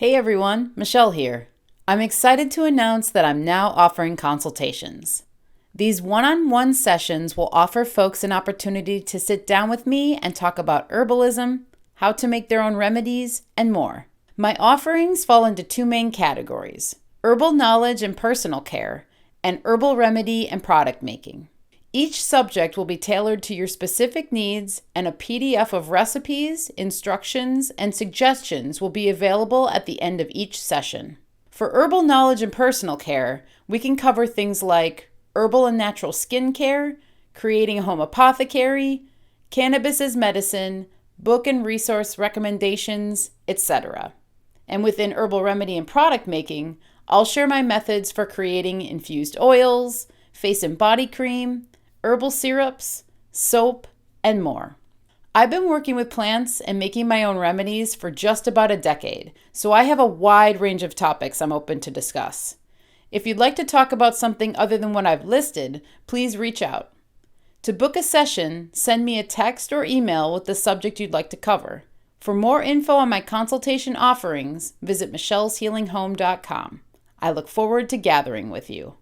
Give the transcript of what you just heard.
Hey everyone, Michelle here. I'm excited to announce that I'm now offering consultations. These one-on-one sessions will offer folks an opportunity to sit down with me and talk about herbalism, how to make their own remedies, and more. My offerings fall into two main categories: herbal knowledge and personal care, and herbal remedy and product making. Each subject will be tailored to your specific needs, and a PDF of recipes, instructions, and suggestions will be available at the end of each session. For herbal knowledge and personal care, we can cover things like herbal and natural skincare, creating a home apothecary, cannabis as medicine, book and resource recommendations, etc. And within herbal remedy and product making, I'll share my methods for creating infused oils, face and body cream, herbal syrups, soap, and more. I've been working with plants and making my own remedies for just about a decade, so I have a wide range of topics I'm open to discuss. If you'd like to talk about something other than what I've listed, please reach out. To book a session, send me a text or email with the subject you'd like to cover. For more info on my consultation offerings, visit michelleshealinghome.com. I look forward to gathering with you.